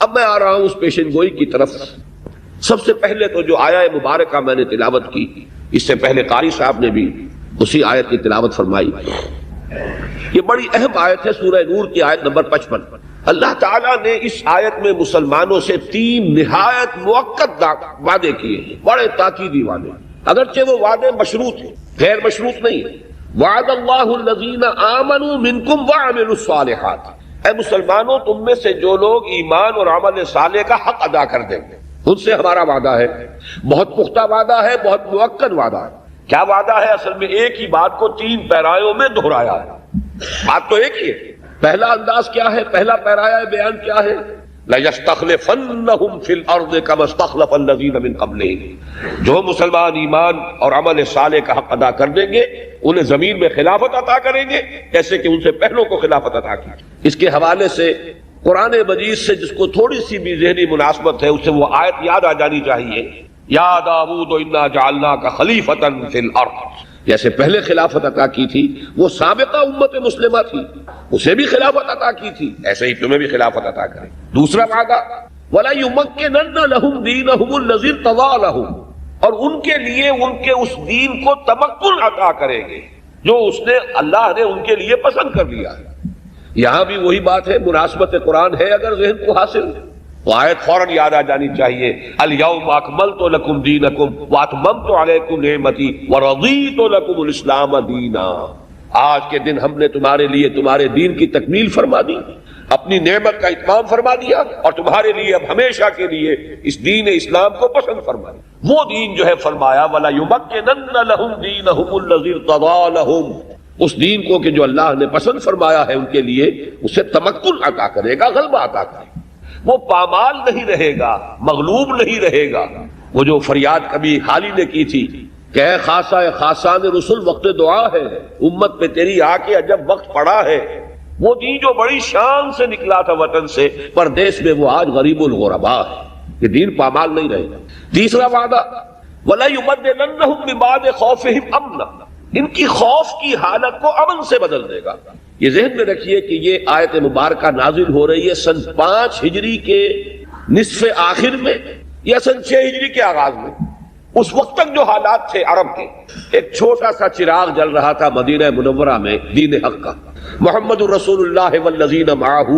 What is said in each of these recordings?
اب میں آ رہا ہوں اس پیشن گوئی کی طرف. سب سے پہلے تو جو آیا مبارکہ میں نے تلاوت کی، اس سے پہلے قاری صاحب نے بھی اسی آیت کی تلاوت فرمائی. یہ بڑی اہم آیت ہے، سورہ نور کی آیت نمبر 55. اللہ تعالیٰ نے اس آیت میں مسلمانوں سے 3 نہایت موقت وعدے کیے ہیں، بڑے تاکیدی وعدے. اگرچہ وہ وعدے مشروط ہیں، غیر مشروط نہیں ہیں. وعد اللہ الذین آمنوا منکم وعملوا الصالحات. اے مسلمانوں، تم میں سے جو لوگ ایمان اور عمل صالح کا حق ادا کر دیں گے، ان سے ہمارا وعدہ ہے. بہت پختہ وعدہ ہے، بہت موقت وعدہ ہے. کیا وعدہ ہے؟ اصل میں ایک ہی بات کو 3 پیرایوں میں دہرایا ہے. بات تو ایک ہی ہے. پہلا انداز کیا ہے؟ پہلا پیرایا بیان کیا ہے؟ لَيَسْتَخْلِفَنَّهُمْ فِي الْأَرْضِ كَمَا اسْتَخْلَفَ الَّذِينَ مِنْ قَبْلِهِمْ. جو مسلمان ایمان اور عمل صالح کا حق ادا کر دیں گے، انہیں زمین میں خلافت عطا کریں گے جیسے کہ ان سے پہلوں کو خلافت عطا کی. اس کے حوالے سے قرآن مجید سے جس کو تھوڑی سی بھی ذہنی مناسبت ہے، اسے وہ آیت یاد آ جانی چاہیے. یا داؤد انا جعلناک خلیفۃ فی الارض. جیسے پہلے خلافت عطا کی تھی وہ سابقہ امت مسلمہ تھی، اسے بھی خلافت عطا کی تھی، ایسے ہی تمہیں بھی خلافت عطا کریں. دوسرا وعدہ وَلَيُمَكِّنَنَّ لَهُمْ دِينَهُمُ الَّذِي ارْتَضَىٰ لَهُمْ. اور ان کے لیے ان کے اس دین کو تمکن عطا کریں گے جو اس نے اللہ نے ان کے لیے پسند کر لیا ہے. یہاں بھی وہی بات ہے، مناسبت قرآن ہے اگر ذہن کو حاصل تو آیت فوراً یاد آ جانی چاہیے. الیوم اکملت لکم دینکم واتممت علیکم نعمتی ورضیت لکم الاسلام دینا. آج کے دن ہم نے تمہارے لیے تمہارے دین کی تکمیل فرما دی، اپنی نعمت کا اتمام فرما دیا، اور تمہارے لیے اب ہمیشہ کے لیے اس دین اسلام کو پسند فرما دیا. وہ دین جو ہے فرمایا وَلَيُمَكِّنَنَّ لَهُمْ دِينَهُمُ الَّذِي ارْتَضَىٰ لَهُمْ. اس دین کو کہ جو اللہ نے پسند فرمایا ہے ان کے لیے، اسے تمکن عطا کرے گا، غلبہ عطا کرے گا. وہ پامال نہیں رہے گا، مغلوب نہیں رہے گا. وہ جو فریاد کبھی حالی نے کی تھی کہ اے خاصہ خاصان رسول وقت دعا ہے، امت پہ تیری آ کے عجب وقت پڑا ہے. وہ دین جو بڑی شان سے نکلا تھا وطن سے پردیس میں، وہ آج غریب الغربا ہے. یہ دین پامال نہیں رہے گا. تیسرا وعدہ وَلَيُبَدِّلَنَّهُمْ مِن بَعْدِ خَوْفِهِمْ أَمْنًا. ان کی خوف کی حالت کو امن سے بدل دے گا. یہ ذہن میں رکھیے کہ یہ آیت مبارکہ نازل ہو رہی ہے سن 5 ہجری کے نصف آخر میں یا سن 6 ہجری کے آغاز میں. اس وقت تک جو حالات تھے عرب کے، ایک چھوٹا سا چراغ جل رہا تھا مدینہ منورہ میں دین حق کا. محمد الرسول اللہ والذین معہ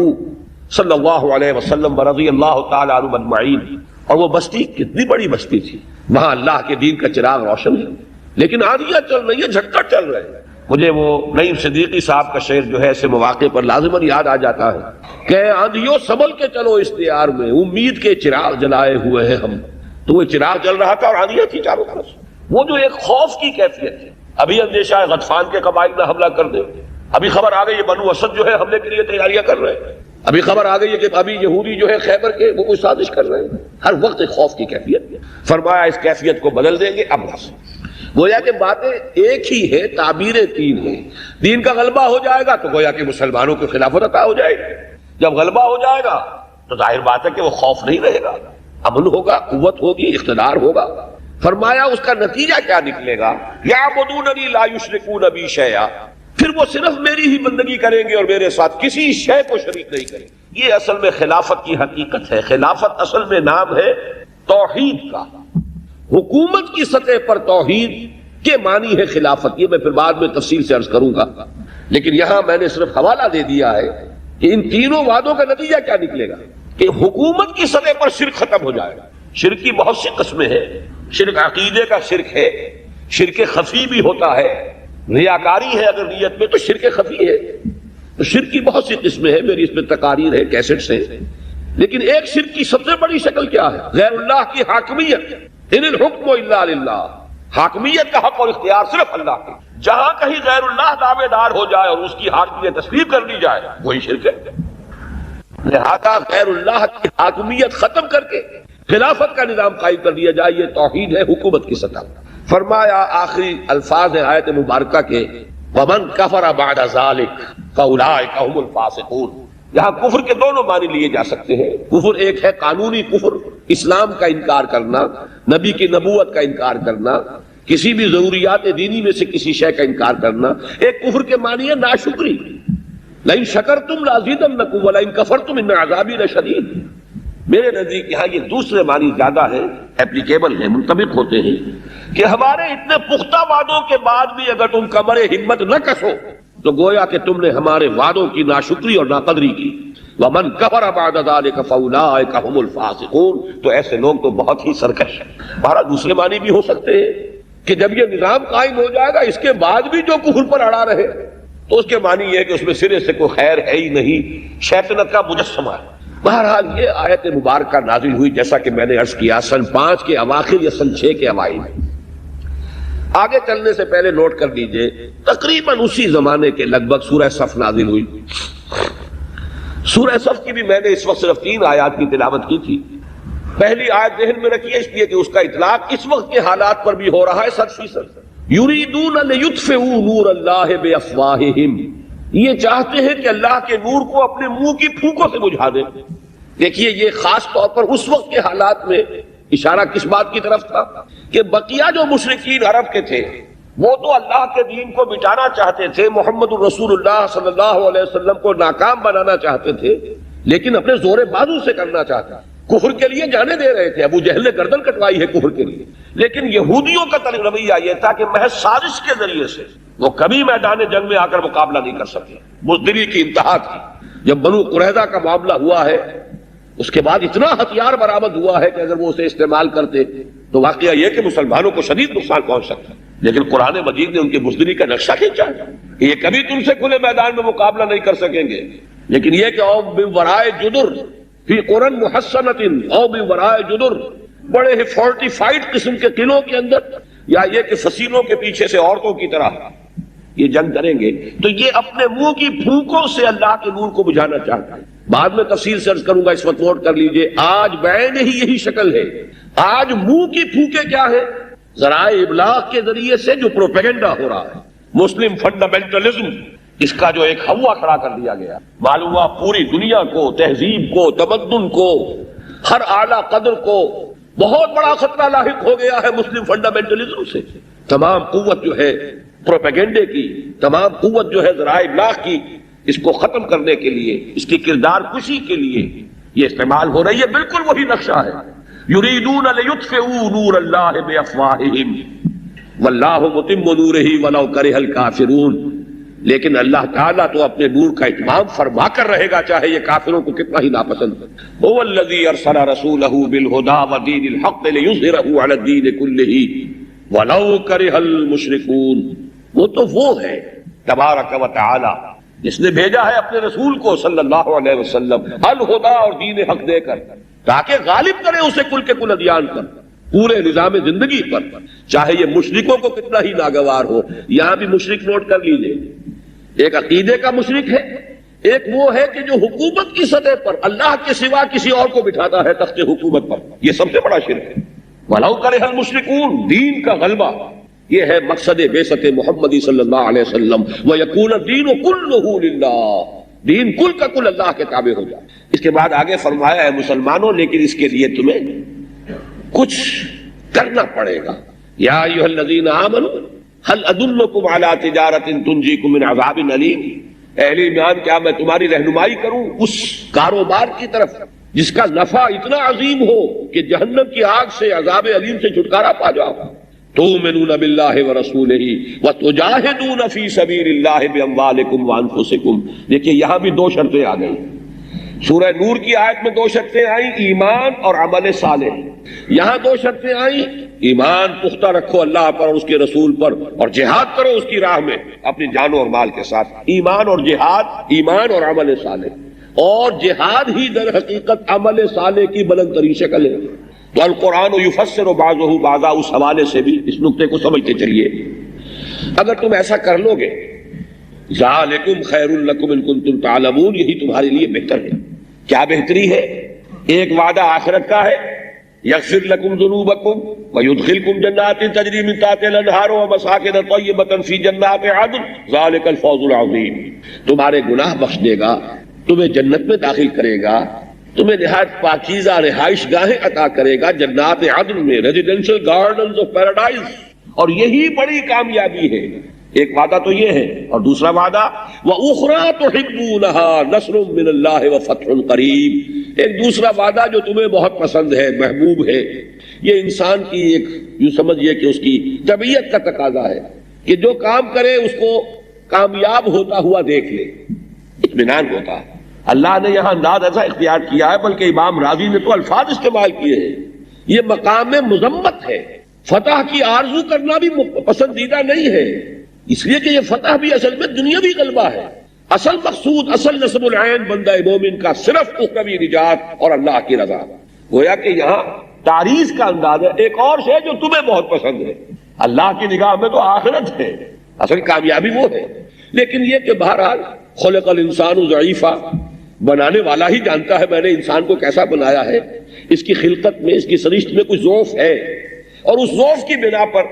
صلی اللہ علیہ وسلم ورضی اللہ تعالی عنہم اجمعین. اور وہ بستی کتنی بڑی بستی تھی، وہاں اللہ کے دین کا چراغ روشن ہے، لیکن آندیاں چل رہی ہیں، جھٹکا چل رہے ہیں. مجھے وہ نعیم صدیقی صاحب کا شعر جو ہے ایسے مواقع پر لازماً یاد آ جاتا ہے کہ آندھیوں سنبھل کے چلو اس دیار میں، امید کے چراغ جلائے ہوئے ہیں ہم. تو وہ چراغ جل رہا تھا اور آندھیاں تھی چاروں طرف. وہ جو ایک خوف کی کیفیت ہے. ابھی اندیشہ ہے غطفان کے قبائل نہ حملہ کر دیں، ابھی خبر آ گئی ہے بنو اسد جو ہے حملے کے لیے تیاریاں کر رہے ہیں، ابھی خبر آ گئی ہے کہ ابھی یہودی جو ہے خیبر کے وہ کوئی سازش کر رہے ہیں. ہر وقت ایک خوف کی کیفیت. فرمایا اس کیفیت کو بدل دیں گے اب سے. گویا کہ باتیں ایک ہی ہے، تعبیریں 3 ہیں. دین کا غلبہ ہو جائے گا تو گویا کہ مسلمانوں کو خلافت عطا ہو جائے گی. جب غلبہ ہو جائے گا تو ظاہر بات ہے کہ وہ خوف نہیں رہے گا، امن ہوگا، قوت ہوگی، اقتدار ہوگا. فرمایا اس کا نتیجہ کیا نکلے گا؟ یعبدوننی لا یشرکون بی شیئا. پھر وہ صرف میری ہی بندگی کریں گے اور میرے ساتھ کسی شے کو شریک نہیں کریں گے. یہ اصل میں خلافت کی حقیقت ہے. خلافت اصل میں نام ہے توحید کا. حکومت کی سطح پر توحید کے معنی ہے خلافت. یہ میں پھر بعد میں تفصیل سے عرض کروں گا، لیکن یہاں میں نے صرف حوالہ دے دیا ہے کہ ان تینوں وعدوں کا نتیجہ کیا نکلے گا کہ حکومت کی سطح پر شرک ختم ہو جائے گا. شرک کی بہت سی قسمیں ہیں. شرک عقیدے کا شرک ہے، شرک خفی بھی ہوتا ہے، ریاکاری ہے اگر نیت میں تو شرک خفی ہے. تو شرک کی بہت سی قسمیں ہیں، میری اس میں تقاریر ہے، کیسٹس ہیں. لیکن ایک شرک کی سب سے بڑی شکل کیا ہے؟ غیر اللہ کی حاکمیت. ان الحکم الا للہ. حاکمیت کا حق اور اختیار صرف اللہ کے. جہاں کہیں غیر اللہ دعوے دار ہو جائے اور اس کی حاکمیت تسلیم کر لی جائے وہی شرک ہے. لہذا غیر اللہ کی حاکمیت ختم کر کے خلافت کا نظام قائم کر دیا جائے، یہ توحید ہے حکومت کی سطح. فرمایا آخری الفاظ ہیں آیت مبارکہ کے وَمَنْ كَفَرَ بَعْدَ ذَلِكَ فَأُولَٰئِكَ هُمُ الْفَاسِقُونَ. یہاں کفر کے دونوں معنی لیے جا سکتے ہیں. کفر ایک ہے قانونی کفر، اسلام کا انکار کرنا، نبی کی نبوت کا انکار کرنا، کسی بھی ضروریات دینی میں سے کسی شے کا انکار کرنا. ایک کفر کے معنی ہے ناشکری. لَإِن شَكَرْتُمْ لَأَزِيدَنَّكُمْ وَلَئِن كَفَرْتُمْ إِنَّ عَذَابِي لَشَدِيدٌ. میرے نزدیک یہاں یہ دوسرے معنی زیادہ ہے، اپلیکیبل ہیں، منطبق ہوتے ہیں کہ ہمارے اتنے پختہ وعدوں کے بعد بھی اگر تم کمر ہمت نہ کسو تو گویا کہ تم نے ہمارے وعدوں کی ناشکری اور ناقدری کی۔ وَمَنْ كَفَرَ بَعْدَ ذَلِكَ فَأُولَٰئِكَ هُمُ الْفَاسِقُونَ، تو ایسے لوگ تو بہت ہی سرکش ہیں۔ بہرحال دوسرے معنی بھی ہو سکتے ہیں کہ جب یہ نظام قائم ہو جائے گا اس کے بعد بھی جو کفر پر اڑا رہے تو اس کے معنی یہ ہے کہ اس میں سرے سے کوئی خیر ہے ہی نہیں، شیطنت کا مجسمہ ہے۔ بہرحال یہ آیت مبارکہ نازل ہوئی جیسا کہ میں نے عرض کیا سن 5 کے اواخر یا سن 6 کے اوائل میں۔ آگے چلنے سے پہلے نوٹ کر لیجئے تقریباً اسی زمانے کے لگ بھگ سورہ صف نازل ہوئی۔ سورہ صف کی بھی میں نے اس وقت صرف 3 آیات کی تلاوت کی تھی۔ پہلی آیت ذہن میں رکھیے اس لیے کہ اس کا اطلاق اس وقت کے حالات پر بھی ہو رہا ہے 100%۔ یریدون لیطفئوا نور اللہ بافواہہم، یہ چاہتے ہیں کہ اللہ کے نور کو اپنے منہ کی پھونکوں سے بجھا دیں۔ دیکھیے یہ خاص طور پر اس وقت کے حالات میں اشارہ کس بات کی طرف تھا کہ بقیہ جو مشرکین عرب کے تھے وہ تو اللہ کے دین کو مٹانا چاہتے تھے، محمد الرسول اللہ صلی اللہ علیہ وسلم کو ناکام بنانا چاہتے تھے، لیکن اپنے زور بازو سے کرنا چاہتے تھے، کفر کے لیے جانے دے رہے تھے۔ ابو جہل نے گردن کٹوائی ہے کفر کے لیے، لیکن یہودیوں کا رویہ یہ تھا کہ محض سازش کے ذریعے سے وہ کبھی میدان جنگ میں آ کر مقابلہ نہیں کر سکے۔ بزدلی کی انتہا تھی۔ جب بنو قریظہ کا معاملہ ہوا ہے اس کے بعد اتنا ہتھیار برآمد ہوا ہے کہ اگر وہ اسے استعمال کرتے تو واقعہ یہ کہ مسلمانوں کو شدید نقصان پہنچ سکتا، لیکن قرآن مجید نے ان کی بزدلی کا نقشہ کھینچا کہ یہ کبھی تم سے کھلے میدان میں مقابلہ نہیں کر سکیں گے، لیکن یہ کہ او من ورائے جدر فی قرن محصنۃ او من ورائے جدر، بڑے ہی فورٹیفائڈ قسم کے قلعوں کے اندر، یا یہ کہ فصیلوں کے پیچھے سے عورتوں کی طرح یہ جنگ کریں گے، تو یہ اپنے منہ کی پھونکوں سے اللہ کے نور کو بجھانا چاہتا ہے۔ بعد میں تفصیل سے عرض کروں گا، اس وقت نوٹ کر لیجئے آج بعین ہی یہی شکل ہے۔ آج منہ کی پھونکے کیا ہے؟ ذرائع ابلاغ کے ذریعے سے جو پروپیگنڈا ہو رہا ہے، مسلم فنڈامنٹلزم، اس کا جو ایک ہوا کھڑا کر دیا گیا، معلوم ہوا پوری دنیا کو، تہذیب کو، تمدن کو، ہر اعلیٰ قدر کو بہت بڑا خطرہ لاحق ہو گیا ہے مسلم فنڈامنٹلزم سے۔ تمام قوت جو ہے پروپیگنڈے کی، تمام قوت جو ہے ذرائع ابلاغ کی، اس کو ختم کرنے کے لیے، اس کی کردار کشی کے لیے یہ استعمال ہو رہی ہے۔ بالکل وہی نقشہ ہے۔ یریدون لیطفئوا نور اللہ بافواہہم واللہ متم نورہ ولو کرہ الکافرون، لیکن اللہ تعالیٰ تو اپنے نور کا اتمام فرما کر رہے گا چاہے یہ کافروں کو کتنا ہی ناپسند ہو۔ هو الذی ارسل رسولہ بالہدی ودین الحق لیظہرہ علی الدین کلہ ولو کرہ المشرکون، وہ تو وہ ہے تبارک و تعالی جس نے بھیجا ہے اپنے رسول کو صلی اللہ علیہ وسلم الہدا اور دین حق دے کر، تاکہ غالب کرے اسے کل کے کل ادیان پر، پورے نظام زندگی پر، چاہے یہ مشرکوں کو کتنا ہی ناگوار ہو۔ یہاں بھی مشرک نوٹ کر لیجئے، ایک عقیدے کا مشرک ہے، ایک وہ ہے کہ جو حکومت کی سطح پر اللہ کے سوا کسی اور کو بٹھاتا ہے تخت حکومت پر، یہ سب سے بڑا شرک ہے۔ وَلَوْ كَرِهَ الْمُشْرِكُونَ، دین کا غلبہ، یہ ہے مقصد بعثت محمدی صلی اللہ علیہ وسلم، وَيَكُونَ الدِّينُ كُلُّهُ لِلَّهِ، دین کل کا کل اللہ کے تابع ہو جائے۔ اس کے بعد آگے فرمایا ہے مسلمانوں لیکن اس کے لیے تمہیں کچھ کرنا پڑے گا۔ یا ایھا الذین آمنوا هل ادلکم علی تجارۃ تنجیکم من عذاب الیم، اہل ایمان کیا میں تمہاری رہنمائی کروں اس کاروبار کی طرف جس کا نفع اتنا عظیم ہو کہ جہنم کی آگ سے، عذاب علیم سے چھٹکارا پا جاؤ۔ تؤمنون باللہ ورسولہ وتجاہدون فی سبیل اللہ باموالکم وانفسکم۔ دیکھیے یہاں بھی 2 شرطیں آ گئی۔ سورہ نور کی آیت میں 2 شرطیں آئیں، ایمان اور عمل صالح۔ یہاں 2 شرطیں آئیں، ایمان پختہ رکھو اللہ پر اور اس کے رسول پر، اور جہاد کرو اس کی راہ میں اپنی جان اور مال کے ساتھ۔ ایمان اور جہاد، ایمان اور عمل صالح، اور جہاد ہی در حقیقت عمل صالح کی بلند ترین شکل ہے۔ تو القرآن یفسر بعضہ بعضا، اس حوالے سے بھی اس نقطے کو سمجھتے چلیے۔ اگر تم ایسا کر لو گے، ذالکم خیر لکم ان کنتم تعلمون، یہی تمہارے لیے بہتر ہے۔ کیا بہتری ہے؟ ایک وعدہ آخرت کا ہے، یغفر لکم ذنوبکم ویدخلکم جنات تجری من تحتہا الانہار ومساکن طیبۃ فی جنات عدن ذالک الفوز العظیم، تمہارے گناہ بخش دے گا، تمہیں جنت میں داخل کرے گا، تمہیں نہایت پاکیزہ رہائش گاہیں عطا کرے گا جنات عدن میں، ریزیڈینشل گارڈنز آف پیراڈائز، اور یہی بڑی کامیابی ہے ایک وعدہ تو یہ ہے، اور دوسرا وعدہ وَأُخْرَىٰ تُحِبُّونَهَا نَصْرٌ مِّنَ اللَّهِ وَفَتْحٌ قَرِیب، ایک دوسرا وعدہ جو تمہیں بہت پسند ہے، محبوب ہے۔ یہ انسان کی ایک یوں سمجھیے کہ اس کی طبیعت کا تقاضا ہے کہ جو کام کرے اس کو کامیاب ہوتا ہوا دیکھ لے، اطمینان ہوتا ہے۔ اللہ نے یہاں انداز ایسا اختیار کیا ہے، بلکہ امام راضی نے تو الفاظ استعمال کیے ہیں، یہ مقام مذمت ہے۔ فتح کی آرزو کرنا بھی پسندیدہ نہیں ہے، اس لیے کہ یہ فتح بھی اصل میں دنیاوی غلبہ ہے۔ اصل مقصود، اصل نصب العین بندہ مومن کا صرف اخروی نجات اور اللہ کی رضا۔ گویا کہ یہاں تعریض کا انداز ہے، ایک اور شے جو تمہیں بہت پسند ہے، اللہ کی نگاہ میں تو آخرت ہے، اصل کامیابی وہ ہے۔ لیکن یہ کہ بہرحال خلق الانسان ضعیفا، بنانے والا ہی جانتا ہے میں نے انسان کو کیسا بنایا ہے، اس کی خلقت میں، اس کی سرشت میں کچھ ضعف ہے، اور اس ضعف کی بنا پر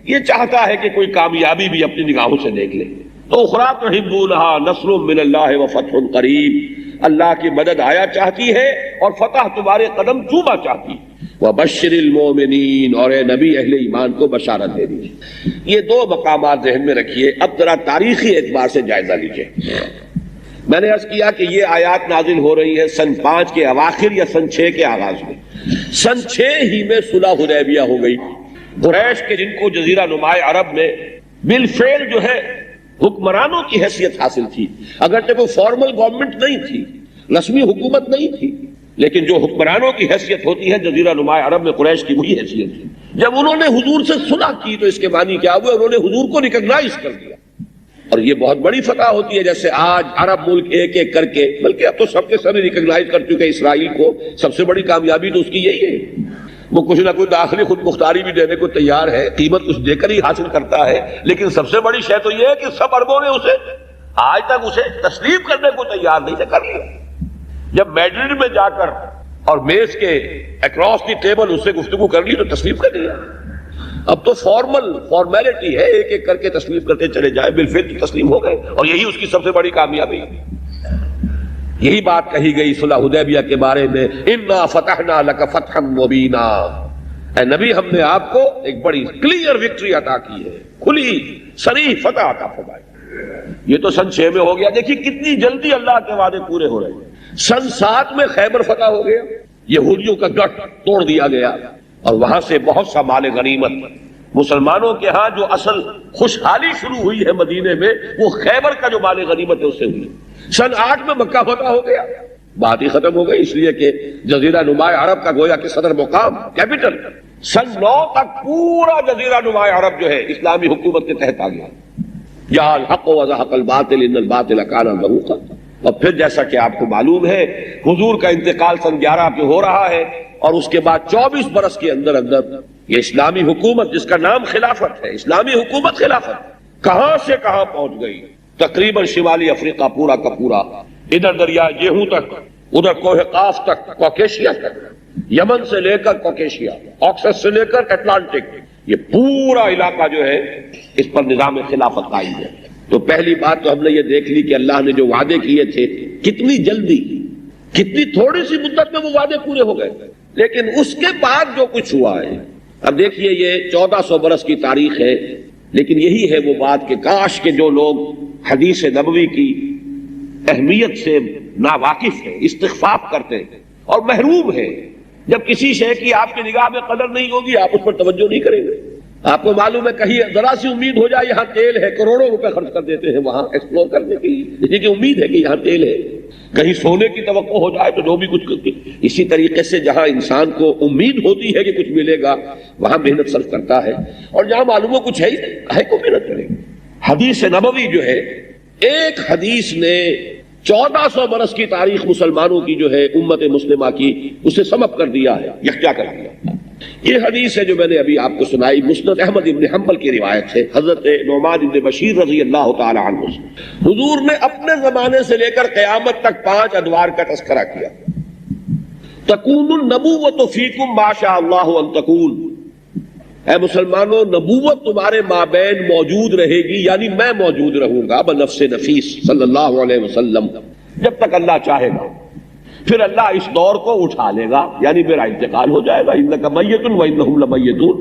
یہ چاہتا ہے کہ کوئی کامیابی بھی اپنی نگاہوں سے دیکھ لے۔ تو اخریٰ تحبونہا نصر من اللہ وفتح قریب، اللہ کی مدد آیا چاہتی ہے اور فتح تمہارے قدم چوما چاہتی۔ وبشر المومنین، اور اے نبی اہل ایمان کو بشارت دے دیجیے۔ یہ دو مقامات ذہن میں رکھیے۔ اب ذرا تاریخی اعتبار سے جائزہ لیجیے۔ میں نے عرض کیا کہ یہ آیات نازل ہو رہی ہے سن 5 کے اواخر یا سن 6 کے آغاز میں۔ سن 6 ہی میں صلح حدیبیہ ہو گئی۔ قریش کے جن کو جزیرہ نماء عرب میں بالفعل جو ہے حکمرانوں کی حیثیت حاصل تھی، اگرچہ کوئی فارمل گورنمنٹ نہیں تھی، رسمی حکومت نہیں تھی، لیکن جو حکمرانوں کی حیثیت ہوتی ہے جزیرہ نماء عرب میں قریش کی وہی حیثیت تھی۔ جب انہوں نے حضور سے صلح کی تو اس کے معنی کیا ہوئے؟ انہوں نے حضور کو ریکگنائز کر دیا، اور یہ بہت بڑی فتح ہوتی ہے۔ جیسے آج عرب ملک ایک ایک کر کے، بلکہ اب تو سب کے سب ریکگنائز کر چکے اسرائیل کو، سب سے بڑی کامیابی تو اس کی یہی ہے۔ وہ کچھ نہ کچھ داخلی خود مختاری بھی دینے کو تیار ہے، قیمت کچھ دے کر ہی حاصل کرتا ہے، لیکن سب سے بڑی شے تو یہ ہے کہ سب عربوں نے اسے آج تک اسے تسلیم کرنے کو تیار نہیں تھے، کر لیا۔ جب میڈرڈ میں جا کر اور میز کے اکراس دی ٹیبل اس سے گفتگو کر لی تو تسلیم کر لیا۔ اب تو فارمیلٹی ہے، ایک ایک کر کے تسلیم کرتے چلے جائے، بالفعل تسلیم ہو گئے، اور یہی اس کی سب سے بڑی کامیابی ہے۔ یہی بات کہی گئی صلح حدیبیہ کے بارے میں، انا فتحنا لک فتحا مبینا، اے نبی ہم نے آپ کو ایک بڑی کلیئر وکٹری عطا کی ہے، کھلی صریح فتح عطا فرمائی۔ یہ تو سن 6 میں ہو گیا۔ دیکھیے کتنی جلدی اللہ کے وعدے پورے ہو رہے ہیں۔ سن 7 میں خیبر فتح ہو گیا، یہودیوں کا گڑھ توڑ دیا گیا، اور وہاں سے بہت سا مال غنیمت مسلمانوں کے ہاں جو اصل خوشحالی شروع ہوئی ہے مدینے میں، وہ خیبر کا جو مال غنیمت ہے اس سے ہوئی۔ سن 8 میں مکہ فتح ہو گیا، بات ہی ختم ہو گئی، اس لیے کہ جزیرہ نماء عرب کا گویا کہ صدر مقام، کیپٹل۔ سن 9 تک پورا جزیرہ نماء عرب جو ہے اسلامی حکومت کے تحت آ گیا۔ یا الحق وزحق الباطل ان الباطل کان زہوقا۔ اور پھر جیسا کہ آپ کو معلوم ہے حضور کا انتقال سن 11 پہ ہو رہا ہے، اور اس کے بعد 24 برس کے اندر یہ اسلامی حکومت جس کا نام خلافت ہے، اسلامی حکومت خلافت کہاں سے کہاں پہنچ گئی؟ تقریباً شمالی افریقہ پورا کا پورا، ادھر دریا جیہوں تک، ادھر کوہ قاف تک، کوکیشیا تک، یمن سے لے کر کوکیشیا، آکسس سے لے کر اٹلانٹک، یہ پورا علاقہ جو ہے اس پر نظام خلافت قائم ہے۔ تو پہلی بات تو ہم نے یہ دیکھ لی کہ اللہ نے جو وعدے کیے تھے کتنی جلدی، کتنی تھوڑی سی مدت میں وہ وعدے پورے ہو گئے، لیکن اس کے بعد جو کچھ ہوا ہے، اب دیکھیے یہ 1400 برس کی تاریخ ہے، لیکن یہی ہے وہ بات کہ کاش کہ جو لوگ حدیث نبوی کی اہمیت سے ناواقف ہیں، استخفاف کرتے ہیں اور محروم ہیں، جب کسی شے کی آپ کی نگاہ میں قدر نہیں ہوگی آپ اس پر توجہ نہیں کریں گے۔ آپ کو معلوم ہے کہیں ذرا سی امید ہو جائے یہاں تیل ہے، کروڑوں روپے خرچ کر دیتے ہیں وہاں ایکسپلور کرنے کی، اسی کی امید ہے کہ یہاں تیل ہے۔ کہیں سونے کی توقع ہو جائے تو جو بھی کچھ کرتے، اسی طریقے سے جہاں انسان کو امید ہوتی ہے کہ کچھ ملے گا وہاں محنت صرف کرتا ہے، اور جہاں معلوم ہو کچھ ہے کو محنت کرے گا۔ حدیث نبوی جو ہے، ایک حدیث نے 1400 برس کی تاریخ مسلمانوں کی جو ہے امت مسلمہ کی اسے سمپ کر دیا ہے، یکجا کر دیا۔ یہ حدیث ہے جو میں نے ابھی آپ کو سنائی، مسند احمد ابن حنبل کی روایت ہے، حضرت نعمان ابن بشیر رضی اللہ تعالی عنہ سے حضور نے اپنے زمانے سے لے کر قیامت تک 5 ادوار کا تذکرہ کیا۔ تکون النبوۃ فیکم ما شاء اللہ ان تکون، اے مسلمانوں نبوت تمہارے مابین موجود رہے گی، یعنی میں موجود رہوں گا بنفس نفیس صلی اللہ علیہ وسلم، جب تک اللہ چاہے گا۔ پھر اللہ اس دور کو اٹھا لے گا، یعنی میرا انتقال ہو جائے گا، انک میت وانہم لمیتون۔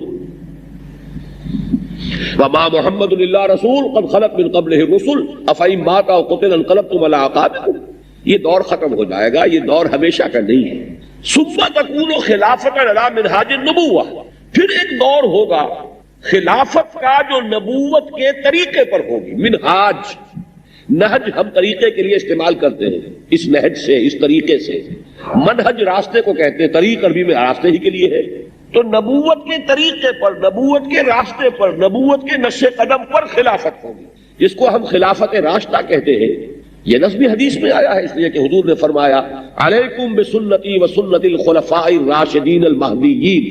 وما محمد الا رسول قد خلت من قبلہ الرسل افإن مات او قتل انقلبتم علی اعقابکم. یہ دور ختم ہو جائے گا، یہ دور ہمیشہ کا نہیں ہے. ثم تکون خلافۃ علی منہاج النبوہ، پھر ایک دور ہوگا خلافت کا جو نبوت کے طریقے پر ہوگی. منہاج، نہج ہم طریقے کے لیے استعمال کرتے ہیں، اس نہج سے، اس طریقے سے. منہج راستے کو کہتے ہیں، طریق عربی میں راستے ہی کے لیے ہے. تو نبوت کے طریقے پر، نبوت کے راستے پر، نبوت کے نقش قدم پر خلافت ہوگی، جس کو ہم خلافت راستہ کہتے ہیں. یہ لفظ بھی حدیث میں آیا ہے، اس لیے کہ حضور نے فرمایا علیکم بسنتی وسنت الخلفاء الراشدین المہدیین.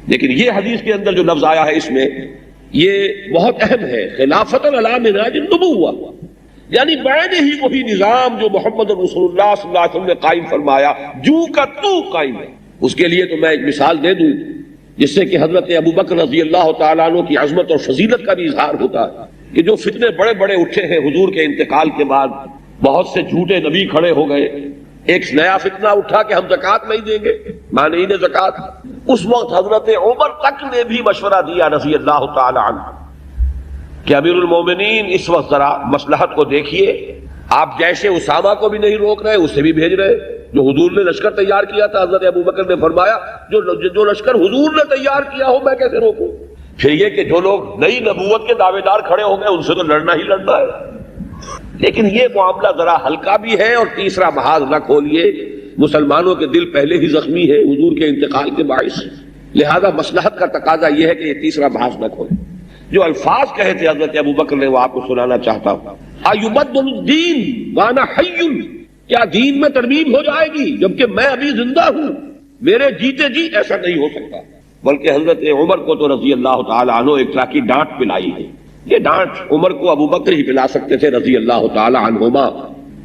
لیکن یہ حدیث کے اندر جو لفظ آیا ہے اس میں یہ بہت اہم ہے، خلافت علی منہاج النبوہ، یعنی بعد ہی وہی نظام جو محمد رسول اللہ صلی اللہ علیہ وسلم نے قائم فرمایا، جو کا تو قائم ہے. اس کے لیے تو میں ایک مثال دے دوں جس سے کہ حضرت ابوبکر رضی اللہ تعالیٰ عنہ کی عظمت اور فضیلت کا بھی اظہار ہوتا ہے کہ جو فتنے بڑے بڑے اٹھے ہیں حضور کے انتقال کے بعد، بہت سے جھوٹے نبی کھڑے ہو گئے. ایک نیا فتنہ اٹھا کہ ہم زکوٰۃ نہیں دیں گے، مانعین زکوٰۃ. اس وقت حضرت عمر تک نے بھی مشورہ دیا رضی اللہ تعالی عنہ کہ امیر المومنین اس وقت ذرا مصلحت کو دیکھیے، آپ جیسے اسامہ کو بھی نہیں روک رہے، اسے بھی بھیج رہے. جو حضور نے لشکر تیار کیا تھا، حضرت ابوبکر نے فرمایا جو لشکر حضور نے تیار کیا ہو میں کیسے روکوں. پھر یہ کہ جو لوگ نئی نبوت کے دعوے دار کھڑے ہو گئے ان سے تو لڑنا ہی لڑنا ہے. لیکن یہ معاملہ ذرا ہلکا بھی ہے. اور تیسرا محاذ نہ کھولیے، مسلمانوں کے دل پہلے ہی زخمی ہے حضور کے انتقال کے باعث، لہذا مصلحت کا تقاضا یہ ہے کہ یہ تیسرا محاذ نہ کھولے. جو الفاظ کہے تھے حضرت ابوبکر نے وہ آپ کو سنانا چاہتا ہوں. ایبدل الدین وانا حی، کیا دین میں ترمیم ہو جائے گی جبکہ میں ابھی زندہ ہوں؟ میرے جیتے جی ایسا نہیں ہو سکتا. بلکہ حضرت عمر کو تو رضی اللہ تعالی عنہ ایک طرح کی ڈانٹ پلائی ہے. یہ ڈانٹ عمر کو ابوبکر ہی پلا سکتے تھے رضی اللہ تعالی عنہما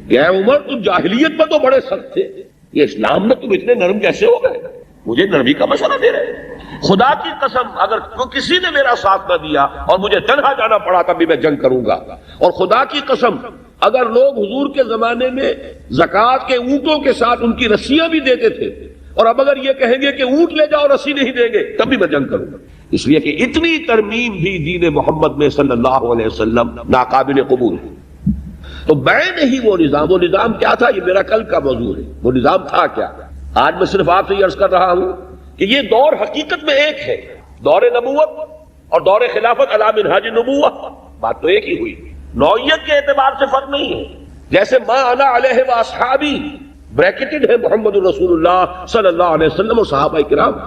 کہ اے عمر تم جاہلیت میں تو بڑے سخت تھے، یہ اسلام میں تم اتنے نرم کیسے ہو گئے؟ مجھے نرمی کا مشورہ دے رہے ہیں. خدا کی قسم اگر کسی نے میرا ساتھ نہ دیا اور مجھے تنہا جانا پڑا تب بھی میں جنگ کروں گا. اور خدا کی قسم اگر لوگ حضور کے زمانے میں زکوٰۃ کے اونٹوں کے ساتھ ان کی رسیاں بھی دیتے تھے اور اب اگر یہ کہیں گے کہ اونٹ لے جاؤ رسی نہیں دیں گے تب بھی میں جنگ کروں گا. اس لیے کہ اتنی ترمیم بھی دین محمد میں صلی اللہ علیہ وسلم ناقابل قبول ہے. تو میں نہیں وہ نظام کیا تھا، یہ میرا کل کا موضوع ہے. وہ نظام تھا کیا؟ آج میں صرف آپ سے یہ عرض کر رہا ہوں کہ یہ دور حقیقت میں ایک ہے، دور نبوت اور دور خلافت علی منہاج النبوہ. بات تو ایک ہی ہوئی، نوعیت کے اعتبار سے فرق نہیں ہے. جیسے ما انا علیہ واصحابی بریکٹڈ ہے محمد الرسول اللہ صلی اللہ علیہ وسلم اور صحابہ کرام،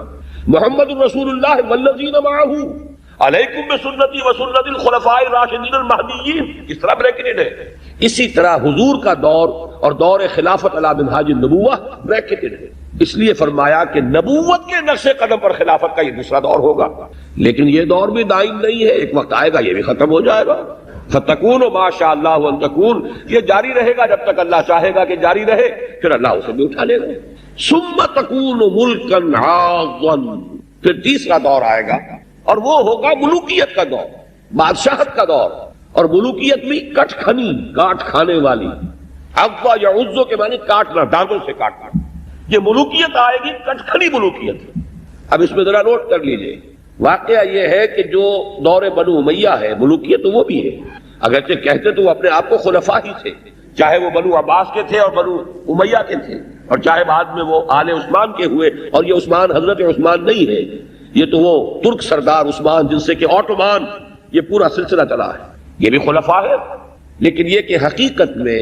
محمد الرسول اللہ والذین معہ علیکم بسنتی وسنت الخلفاء الراشدین المہدیین، اس طرح بریکٹڈ ہے. اسی طرح حضور کا دور اور دور خلافت علی منہاج النبوہ بریکٹڈ ہے. اس لیے فرمایا کہ نبوت کے نقش قدم پر خلافت کا یہ دوسرا دور ہوگا. لیکن یہ دور بھی دائم نہیں ہے، ایک وقت آئے گا یہ بھی ختم ہو جائے گا. فتکون ما شاء اللہ ان تکون، یہ جاری رہے گا جب تک اللہ چاہے گا کہ جاری رہے، پھر اللہ اسے بھی اٹھا لے گا. ثم تکون ملکا عاضا، پھر تیسرا دور آئے گا اور وہ ہوگا ملوکیت کا دور، بادشاہت کا دور. اور ملوکیت بھی کٹ کھنی، کاٹ کھانے والی. عضا یا عضو کے معنی کاٹنا، دانتوں سے کاٹنا. یہ ملوکیت آئے گی کٹ کھنی ملوکیت. اب اس میں ذرا نوٹ کر لیجئے، واقعہ یہ ہے کہ جو دور بنو امیہ ہے ملوکیت تو وہ بھی ہے، اگرچہ کہتے تو وہ اپنے آپ کو خلفاء ہی تھے، چاہے وہ بنو عباس کے تھے اور بنو امیہ کے تھے، اور چاہے بعد میں وہ آل عثمان کے ہوئے. اور یہ عثمان حضرت عثمان نہیں ہے، یہ تو وہ ترک سردار عثمان جن سے کہ اوٹومان یہ پورا سلسلہ چلا ہے، یہ بھی خلفاء ہے. لیکن یہ کہ حقیقت میں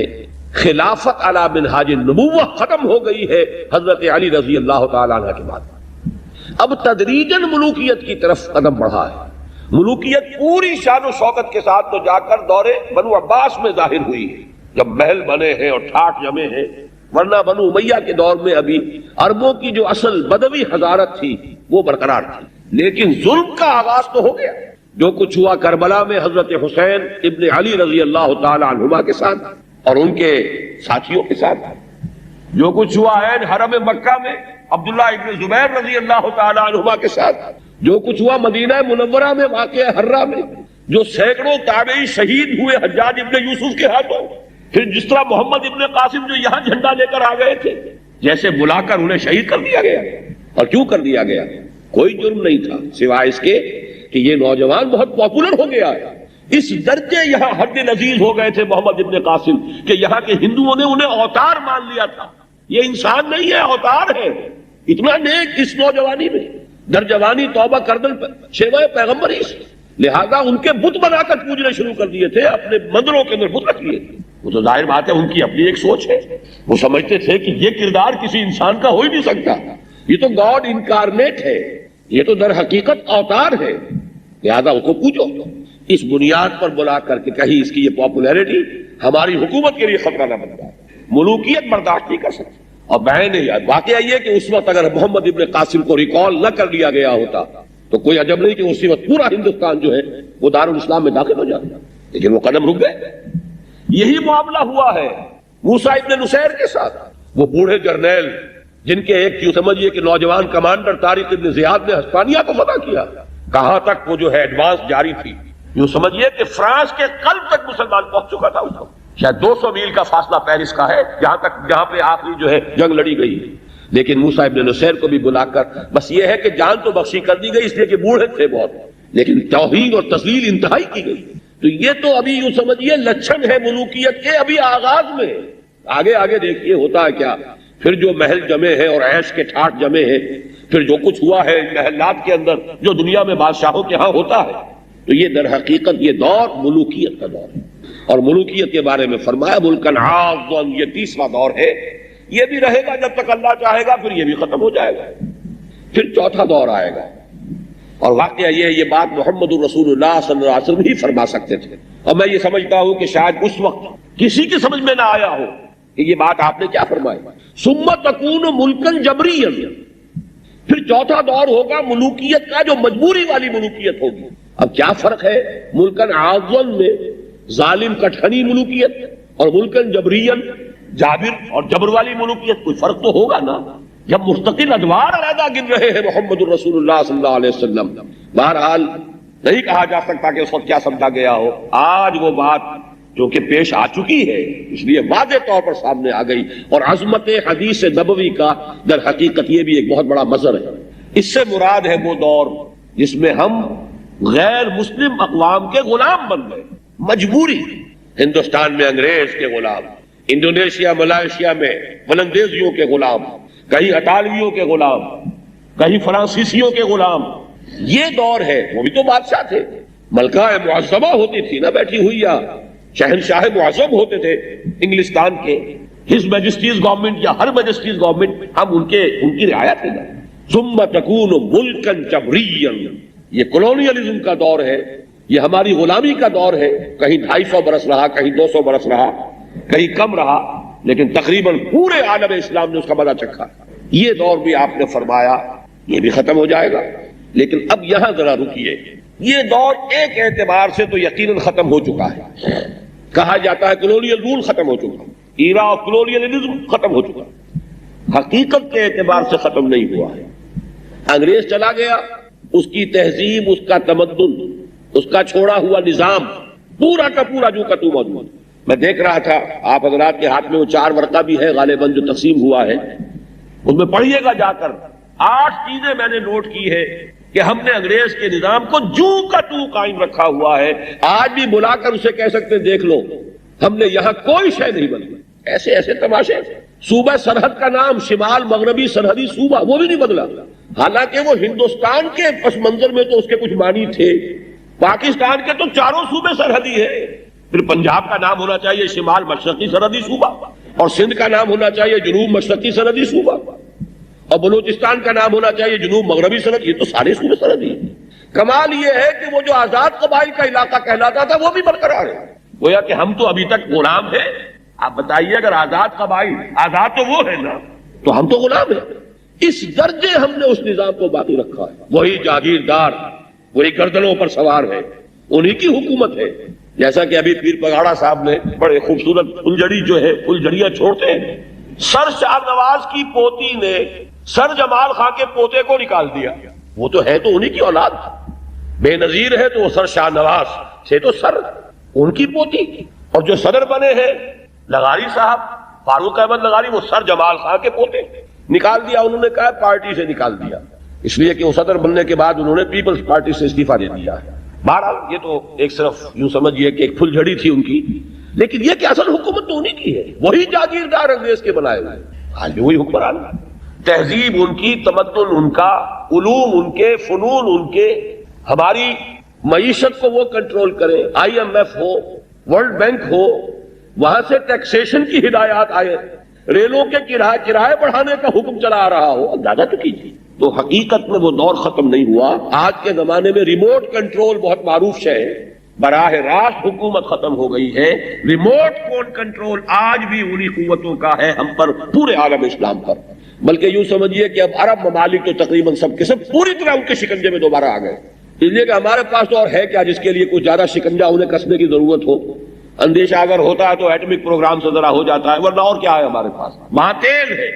خلافت علی منہاج النبوہ ختم ہو گئی ہے حضرت علی رضی اللہ تعالیٰ عنہ کے بعد. اب تدریجاً ملوکیت کی طرف قدم بڑھا ہے. ملوکیت پوری شان و شوکت کے ساتھ تو جا کر دور بنو عباس میں ظاہر ہوئی ہے جب محل بنے ہیں اور ٹھاٹ جمے ہیں، ورنہ بنو امیہ کے دور میں ابھی عربوں کی جو اصل بدوی حضارت تھی وہ برقرار تھی. لیکن ظلم کا آغاز تو ہو گیا. جو کچھ ہوا کربلا میں حضرت حسین ابن علی رضی اللہ تعالی عنہما کے ساتھ اور ان کے ساتھیوں کے ساتھ، جو کچھ ہوا عین حرم مکہ میں عبداللہ ابن زبیر رضی اللہ تعالی عنہما کے ساتھ، جو کچھ ہوا مدینہ منورہ میں واقع ہرہ میں، جو سینکڑوں تابعی شہید ہوئے حجاج ابن یوسف کے ہاتھوں، پھر جس طرح محمد ابن قاسم جو یہاں جھنڈا لے کر آ گئے تھے، جیسے بلا کر انہیں شہید کر دیا گیا. اور کیوں کر دیا گیا؟ کوئی جرم نہیں تھا سوائے اس کے کہ یہ نوجوان بہت پاپولر ہو گیا ہے. اس درجے یہاں حد نزیز ہو گئے تھے محمد ابن قاسم کہ یہاں کے ہندوؤں نے انہیں اوتار مان لیا تھا. یہ انسان نہیں ہے، اوتار ہے. اتنا نیک اس نوجوانی میں، در جوانی توبہ کردن شیوہ پیغمبری سے. لہذا ان کے بت بنا کر پوجنے شروع کر دیے تھے، اپنے مندروں کے اندر بت رکھ لیے تھے. وہ تو ظاہر بات ہے ان کی اپنی ایک سوچ ہے. وہ سمجھتے تھے کہ یہ کردار کسی انسان کا ہو ہی نہیں سکتا، یہ تو گاڈ انکارنیٹ ہے، یہ تو در حقیقت اوتار ہے، لہذا اس کو پوجو. اس بنیاد پر بلا کر کے کہیں اس کی یہ پاپولیرٹی ہماری حکومت کے لیے خطرہ نہ بن جائے. ملوکیت برداشت نہیں کر سکتی. اور بہن واقعہ یہ کہ اس وقت اگر محمد ابن قاسم کو ریکال نہ کر لیا گیا ہوتا تو کوئی عجب نہیں کہ اسی وقت پورا ہندوستان جو ہے وہ دارالاسلام میں داخل ہو جاتا. لیکن وہ قدم رک گئے. یہی معاملہ ہوا ہے موسیٰ ابن نصیر کے ساتھ. وہ بوڑھے جرنیل جن کے ایک یوں سمجھیے کہ نوجوان کمانڈر طارق ابن زیاد نے ہسپانیہ کو فتح کیا. کہاں تک وہ جو ہے ایڈوانس جاری تھی، یوں سمجھیے کہ فرانس کے قلب تک مسلمان پہنچ چکا تھا. اس کو شاید 200 میل کا فاصلہ پیرس کا ہے جہاں پہ آخری جو ہے جنگ لڑی گئی. لیکن موسیٰ ابن نصیر کو بھی بلا کر بس یہ ہے کہ جان تو بخشی کر دی گئی اس لیے کہ بوڑھے تھے بہت، لیکن توہین اور تذلیل انتہائی کی گئی. تو یہ تو ابھی یوں سمجھیے لچھن ہے ملوکیت کے ابھی آغاز میں. آگے آگے دیکھیے ہوتا ہے کیا. پھر جو محل جمے ہیں اور عیش کے ٹھاٹ جمے ہیں، پھر جو کچھ ہوا ہے محلات کے اندر جو دنیا میں بادشاہوں کے ہاں ہوتا ہے، تو یہ در حقیقت یہ دور ملوکیت کا دور ہے. اور ملوکیت کے بارے میں فرمایا ملکن عاضا، یہ تیسرا دور ہے. یہ بھی رہے گا جب تک اللہ چاہے گا، پھر یہ بھی ختم ہو جائے گا. پھر چوتھا دور آئے گا. اور واقعہ یہ بات محمد الرسول اللہ صلی اللہ علیہ وسلم ہی فرما سکتے تھے. اور میں یہ سمجھتا ہوں کہ شاید اس وقت کسی کی سمجھ میں نہ آیا ہو کہ یہ بات آپ نے کیا فرمائی. ثم تکون ملکن جبریا، پھر چوتھا دور ہوگا ملوکیت کا جو مجبوری والی ملوکیت ہوگی. اب کیا فرق ہے ملکن عاضا میں ظالم کٹھنی ملوکیت اور ملکن جبرین جابر اور جبر والی ملوکیت؟ کوئی فرق تو ہوگا نا جب مستقل ادوار علیحدہ گن رہے ہیں محمد الرسول اللہ صلی اللہ علیہ وسلم. بہرحال نہیں کہا جا سکتا کہ اس وقت کیا سمجھا گیا ہو. آج وہ بات جو کہ پیش آ چکی ہے اس لیے واضح طور پر سامنے آ گئی. اور عظمت حدیث نبوی کا در حقیقت یہ بھی ایک بہت بڑا مظہر ہے. اس سے مراد ہے وہ دور جس میں ہم غیر مسلم اقوام کے غلام بن گئے مجبوری. ہندوستان میں انگریز کے غلام، انڈونیشیا ملائیشیا میں ولندیزیوں کے غلام، کہیں اطالویوں کے غلام، کہیں فرانسیسیوں کے غلام. یہ دور ہے. وہ بھی تو بادشاہ تھے، ملکہ معظمہ ہوتی تھی نا بیٹھی ہوئی، یا شہنشاہ معظم ہوتے تھے انگلستان کے. ہز میجسٹیز گورنمنٹ یا ہر میجسٹیز گورنمنٹ ہم ان کی رعایا تھے نا. ثم تکون ملکن جبریا، یہ کولونیلزم کا دور ہے، یہ ہماری غلامی کا دور ہے. کہیں 250 برس رہا، کہیں 200 برس رہا، کہیں کم رہا، لیکن تقریباً پورے عالم اسلام نے اس کا مزہ چکھا. یہ دور بھی آپ نے فرمایا یہ بھی ختم ہو جائے گا. لیکن اب یہاں ذرا رکیے. یہ دور ایک اعتبار سے تو یقیناً ختم ہو چکا ہے. کہا جاتا ہے کولونیل رول ختم ہو چکا، ایرا آف کولونیلزم ختم ہو چکا. حقیقت کے اعتبار سے ختم نہیں ہوا ہے. انگریز چلا گیا، اس کی تہذیب، اس کا تمدن، اس کا چھوڑا ہوا نظام پورا کا پورا جو کا تو موجود. میں دیکھ رہا تھا آپ حضرات کے ہاتھ میں وہ 4 ورقہ بھی ہے غالباً جو تقسیم ہوا ہے، اس میں پڑھیے گا جا کر. 8 چیزیں میں نے نوٹ کی ہے کہ ہم نے انگریز کے نظام کو جو کا تو قائم رکھا ہوا ہے. آج بھی بلا کر اسے کہہ سکتے دیکھ لو ہم نے یہاں کوئی شے نہیں بدلا. ایسے ایسے تماشے. صوبہ سرحد کا نام شمال مغربی سرحدی صوبہ وہ بھی نہیں بدلا، حالانکہ وہ ہندوستان کے پس منظر میں تو اس کے کچھ معنی تھے. پاکستان کے تو 4 صوبے سرحدی ہے. پھر پنجاب کا نام ہونا چاہیے شمال مشرقی سرحدی صوبہ، اور سندھ کا نام ہونا چاہیے جنوب مشرقی سرحدی صوبہ، اور بلوچستان کا نام ہونا چاہیے جنوب مغربی سرحد. یہ تو سارے صوبے سرحدی ہیں. کمال یہ ہے کہ وہ جو آزاد قبائل کا علاقہ کہلاتا تھا وہ بھی برقرار ہے. گویا کہ ہم تو ابھی تک غلام ہیں. آپ بتائیے اگر آزاد قبائل، آزاد تو وہ ہے نا، تو ہم تو غلام ہیں. اس درجے ہم نے اس نظام کو باقی رکھا ہے. وہی جاگیردار، وہی گردنوں پر سوار ہے، انہی کی حکومت ہے. جیسا کہ ابھی پیر پگاڑا صاحب نے بڑے خوبصورت فلجڑی جو ہے فلجڑیاں چھوڑتے ہیں. سر شاہ نواز کی پوتی نے سر جمال خان کے پوتے کو نکال دیا. وہ تو ہے تو انہی کی اولاد، بے نظیر ہے تو وہ سر شاہ نواز سے تو سر ان کی پوتی. اور جو صدر بنے ہیں لغاری صاحب، فاروق احمد لغاری، وہ سر جمال خان کے پوتے. نکال دیا انہوں نے، کہا پارٹی سے نکال دیا. اس لیے کہ وہ صدر بننے کے بعد انہوں نے پیپلز پارٹی سے استعفیٰ دے دیا ہے۔ بہرحال یہ تو ایک صرف یوں سمجھیے کہ ایک پھل جھڑی تھی ان کی، لیکن یہ کہ اصل حکومت تو انہی کی ہے، وہی جاگیردار انگریز کے بنائے ہوئے، آج بھی وہی حکمران، تہذیب ان کی، تمدن ان کا، علوم ان کے، فنون ان کے، ہماری معیشت کو وہ کنٹرول کریں، IMF ہو، ورلڈ بینک ہو، وہاں سے ٹیکسیشن کی ہدایات آئے، ریلوں کے کرائے بڑھانے کا حکم چلا آ رہا ہو، اندازہ تو کیجیے۔ تو حقیقت میں وہ دور ختم نہیں ہوا۔ آج کے زمانے میں ریموٹ کنٹرول بہت معروف شے ہے، براہ راست حکومت ختم ہو گئی ہے، ریموٹ کنٹرول آج بھی انہی قوتوں کا ہے ہم پر، پورے عالم اسلام پر، بلکہ یوں سمجھیے کہ اب عرب ممالک تو تقریباً سب کے سب پوری طرح ان کے شکنجے میں دوبارہ آ گئے، اس لیے کہ ہمارے پاس تو اور ہے کیا جس کے لیے کچھ زیادہ شکنجہ انہیں کسنے کی ضرورت ہو۔ اندیشہ اگر ہوتا ہے تو ایٹمک پروگرام سے ذرا ہو جاتا ہے، ورنہ اور کیا ہے ہمارے پاس، وہاں تیل ہے،